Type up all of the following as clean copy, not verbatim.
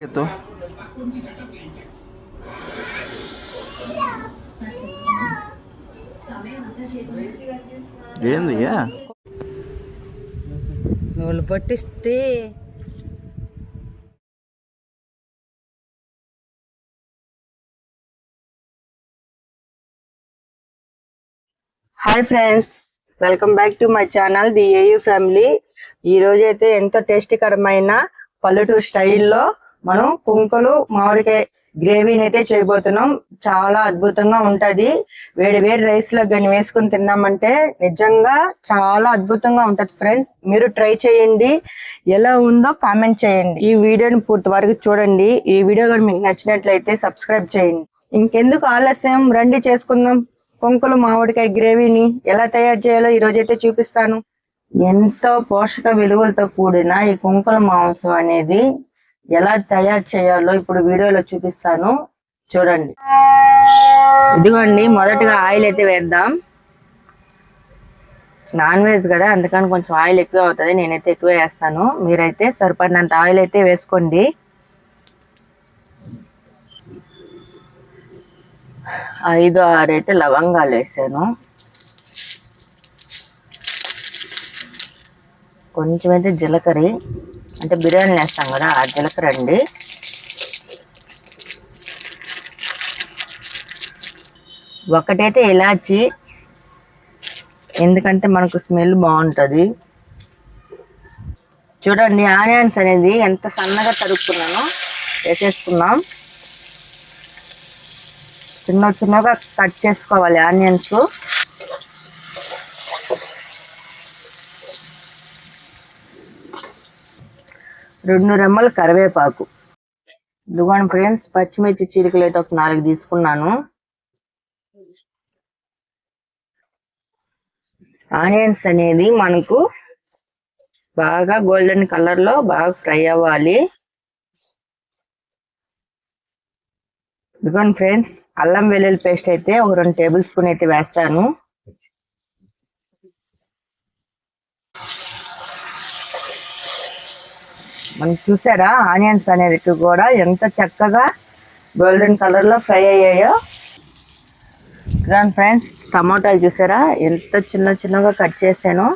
तो ఏందయ్యా నూలు పట్టిస్తే hi friends, welcome back to my channel the AU family. ఈ రోజు అయితే ఎంతో టేస్టీకరమైన పల్లెటూరు స్టైల్లో మనం పుంకలు మామిడికాయ గ్రేవీని అయితే చేయబోతున్నాం. చాలా అద్భుతంగా ఉంటది. వేడి వేడి రైస్ లో కానీ వేసుకుని తిన్నామంటే నిజంగా చాలా అద్భుతంగా ఉంటది. ఫ్రెండ్స్, మీరు ట్రై చేయండి, ఎలా ఉందో కామెంట్ చేయండి. ఈ వీడియోని పూర్తి వరకు చూడండి. ఈ వీడియో కానీ మీకు నచ్చినట్లయితే సబ్స్క్రైబ్ చేయండి. ఇంకెందుకు ఆలస్యం, రండి చేసుకుందాం. పుంకలు మామిడికాయ గ్రేవీని ఎలా తయారు చేయాలో ఈ రోజైతే చూపిస్తాను. ఎంతో పోషక విలువలతో కూడిన ఈ పుంకల మాంసం అనేది ఎలా తయారు చేయాలో ఇప్పుడు వీడియోలో చూపిస్తాను, చూడండి. ఇదిగోండి, మొదటగా ఆయిల్ అయితే వేద్దాం. నాన్ వెజ్ కదా, అందుకని కొంచెం ఆయిల్ ఎక్కువ అవుతుంది. నేనైతే ఎక్కువ వేస్తాను. మీరైతే సరిపడినంత ఆయిల్ అయితే వేసుకోండి. 5-6 అయితే లవంగాలు వేసాను. కొంచెం అయితే జీలకర్ర, అంటే బిర్యానీ వేస్తాం కదా ఆ జీలకర్ర అండి. ఒకటైతే ఇలాచి, ఎందుకంటే మనకు స్మెల్ బాగుంటుంది. చూడండి, ఆనియన్స్ అనేది ఎంత సన్నగా తరుక్కున్నానో వేసేసుకున్నాం. చిన్నగా కట్ చేసుకోవాలి ఆనియన్స్. రెండు రెమ్మలు కరివేపాకు. ఇదిగోండి ఫ్రెండ్స్, పచ్చిమిర్చి చీలికలు అయితే ఒక 4 తీసుకున్నాను. ఆనియన్స్ అనేది మనకు బాగా గోల్డెన్ కలర్ లో బాగా ఫ్రై అవ్వాలి. ఇదిగోండి ఫ్రెండ్స్, అల్లం వెల్లుల్లి పేస్ట్ అయితే ఒక 2 టేబుల్ స్పూన్ అయితే వేస్తాను. మనం చూసారా ఆనియన్స్ అనేది కూడా ఎంత చక్కగా గోల్డెన్ కలర్ లో ఫ్రై అయ్యాయో. ఫ్రెండ్స్, టమాటాలు చూసారా ఎంత చిన్నగా కట్ చేసానో.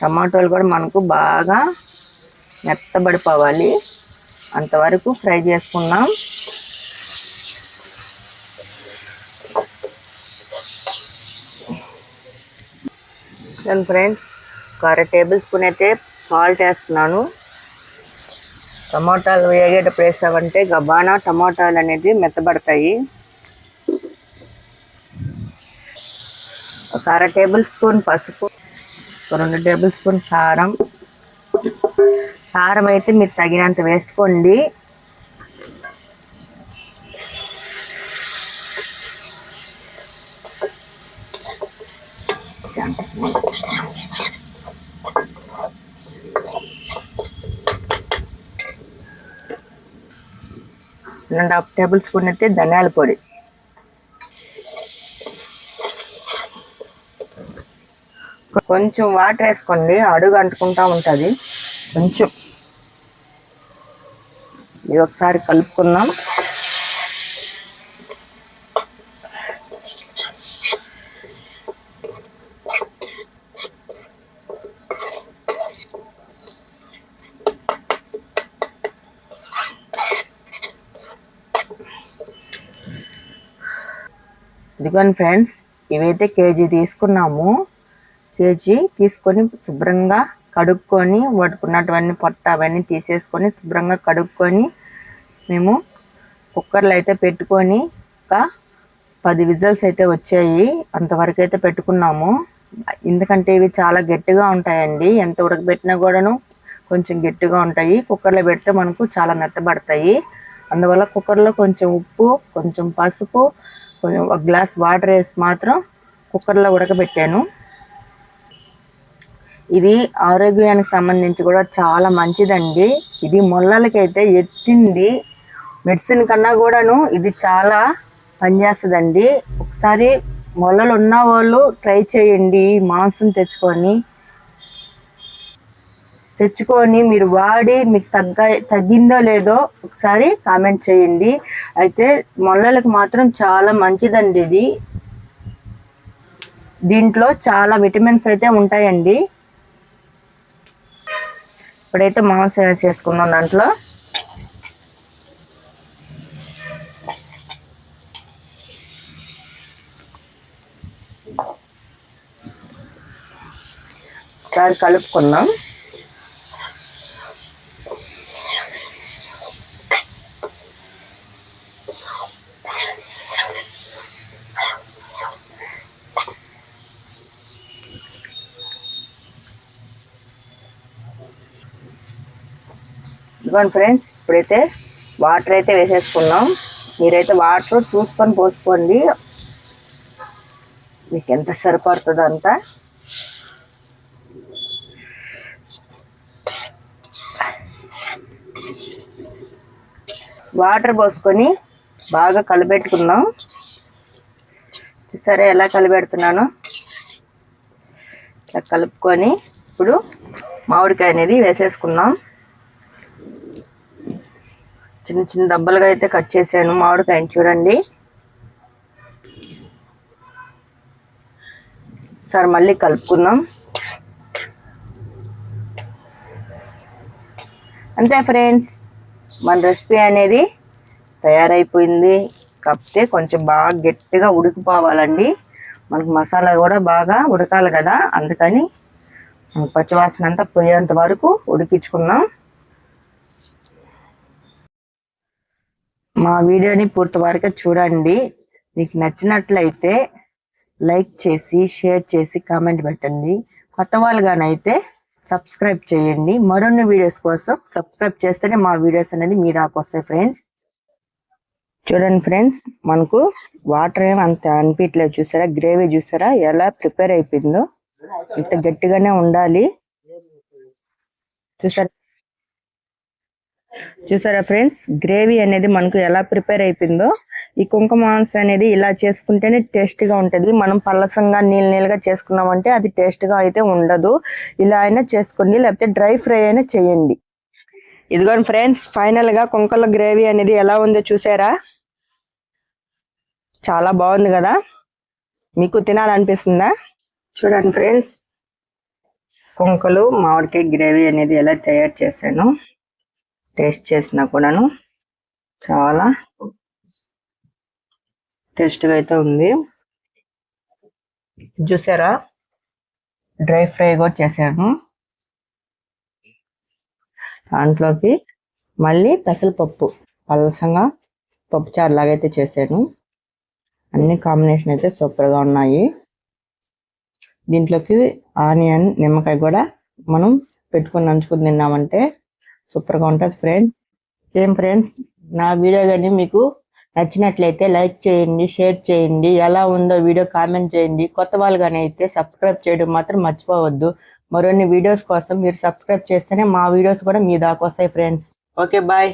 టమాటాలు కూడా మనకు బాగా మెత్తబడిపోవాలి, అంతవరకు ఫ్రై చేసుకున్నాం. ఫ్రెండ్స్, ఒక 1/2 టేబుల్ స్పూన్ అయితే సాల్ట్ వేస్తున్నాను. టమాటాలు వేగేటప్పుడు వేసామంటే గబానా టమాటాలు అనేది మెత్తబడతాయి. ఒక 1/2 టేబుల్ స్పూన్ పసుపు, ఒక 2 టేబుల్ స్పూన్ కారం. కారం అయితే మీరు తగినంత వేసుకోండి. అండ్ 1/2 టేబుల్ స్పూన్ అయితే ధనియాల పొడి. కొంచెం వాటర్ వేసుకోండి, అడుగు అంటుకుంటా ఉంటుంది. కొంచెం ఇది ఒకసారి కలుపుకుందాం. ఇదిగోండి ఫ్రెండ్స్, ఇవైతే కేజీ తీసుకున్నాము. కేజీ తీసుకొని శుభ్రంగా కడుక్కొని పట్టుకున్నటువంటి పొట్ట అవన్నీ తీసేసుకొని శుభ్రంగా కడుక్కొని మేము కుక్కర్లో అయితే పెట్టుకొని ఒక 10 విజిల్స్ అయితే వచ్చాయి. అంతవరకు అయితే పెట్టుకున్నాము. ఎందుకంటే ఇవి చాలా గట్టిగా ఉంటాయండి. ఎంత ఉడకబెట్టినా కూడాను కొంచెం గట్టిగా ఉంటాయి. కుక్కర్లో పెడితే మనకు చాలా మెత్తబడతాయి. అందువల్ల కుక్కర్లో కొంచెం ఉప్పు, కొంచెం పసుపు, కొంచెం 1 గ్లాస్ వాటర్ వేసి మాత్రం కుక్కర్లో ఉడకబెట్టాను. ఇది ఆరోగ్యానికి సంబంధించి కూడా చాలా మంచిదండి. ఇది మొల్లలకైతే ఎత్తింది మెడిసిన్ కన్నా కూడాను ఇది చాలా పనిచేస్తుందండి. ఒకసారి మొల్లలు ఉన్న వాళ్ళు ట్రై చేయండి మాంసం తెచ్చుకొని. తెచ్చుకొని మీరు వాడి మీకు తగ్గిందో లేదో ఒకసారి కామెంట్ చేయండి. అయితే మొలలకు మాత్రం చాలా మంచిదండి ఇది. దీంట్లో చాలా విటమిన్స్ అయితే ఉంటాయండి. ఇప్పుడైతే మాంసం వేసేసుకున్నాం దాంట్లో. ఒకసారి కలుపుకుందాం. ఇదిగోండి ఫ్రెండ్స్, ఇప్పుడైతే వాటర్ అయితే వేసేసుకున్నాం. మీరైతే వాటర్ చూసుకొని పోసుకోండి, మీకు ఎంత సరిపడుతుందో అంత. వాటర్ పోసుకొని బాగా కలిపెట్టుకుందాం. చూసారా ఎలా కలిపెడుతున్నాను? ఇట్లా కలుపుకొని ఇప్పుడు మామిడికాయ అనేది వేసేసుకుందాం. చిన్న చిన్న దెబ్బలుగా అయితే కట్ చేశాను మామిడికాయని, చూడండి. సరే మళ్ళీ కలుపుకుందాం. అంతే ఫ్రెండ్స్, మన రెసిపీ అనేది తయారైపోయింది. కాకపోతే కొంచెం బాగా గట్టిగా ఉడికిపోవాలండి. మనకు మసాలా కూడా బాగా ఉడకాలి కదా, అందుకని పచ్చివాసన అంతా పోయేంత వరకు ఉడికించుకుందాం. మా వీడియోని పూర్తి వరకు చూడండి. మీకు నచ్చినట్లయితే లైక్ చేసి షేర్ చేసి కామెంట్ పెట్టండి. కొత్త వాళ్ళగానైతే సబ్స్క్రైబ్ చేయండి. మరిన్ని వీడియోస్ కోసం సబ్స్క్రైబ్ చేస్తేనే మా వీడియోస్ అనేది మీ దాకా వస్తాయి ఫ్రెండ్స్. చూడండి ఫ్రెండ్స్, మనకు వాటర్ ఏమి అంత అనిపించలేదు. చూసారా గ్రేవీ, చూసారా ఎలా ప్రిపేర్ అయిపోయిందో. ఇంత గట్టిగానే ఉండాలి. చూసారా ఫ్రెండ్స్, గ్రేవీ అనేది మనకు ఎలా ప్రిపేర్ అయిపోయిందో. ఈ కుంకుమ మాంసం అనేది ఇలా చేసుకుంటేనే టేస్ట్గా ఉంటుంది. మనం పల్లసంగా నీళ్ళగా చేసుకున్నామంటే అది టేస్ట్గా అయితే ఉండదు. ఇలా అయినా చేసుకోండి, లేకపోతే డ్రై ఫ్రై అయినా చేయండి. ఇదిగోండి ఫ్రెండ్స్, ఫైనల్ గా కుంకల గ్రేవీ అనేది ఎలా ఉందో చూసారా? చాలా బాగుంది కదా, మీకు తినాలనిపిస్తుందా? చూడండి ఫ్రెండ్స్, కుంకలు మామిడికాయ గ్రేవీ అనేది ఎలా తయారు చేశాను. టేస్ట్ చేసినా కూడాను చాలా టేస్ట్గా అయితే ఉంది. చూసారా, డ్రై ఫ్రై కూడా చేశాను. దాంట్లోకి మళ్ళీ పెసరపప్పు పలసంగా పప్పుచారు లాగైతే చేశాను. అన్ని కాంబినేషన్ అయితే సూపర్గా ఉన్నాయి. దీంట్లోకి ఆనియన్ నిమ్మకాయ కూడా మనం పెట్టుకొని నంచుకుని తిన్నామంటే సూపర్గా ఉంటుంది ఫ్రెండ్స్. ఏం ఫ్రెండ్స్, నా వీడియో కానీ మీకు నచ్చినట్లయితే లైక్ చేయండి, షేర్ చేయండి. ఎలా ఉందో వీడియో కామెంట్ చేయండి. కొత్త వాళ్ళు కానీ అయితే సబ్స్క్రైబ్ చేయడం మాత్రం మర్చిపోవద్దు. మరిన్ని వీడియోస్ కోసం మీరు సబ్స్క్రైబ్ చేస్తేనే మా వీడియోస్ కూడా మీ దాకా వస్తాయి ఫ్రెండ్స్. Okay, bye.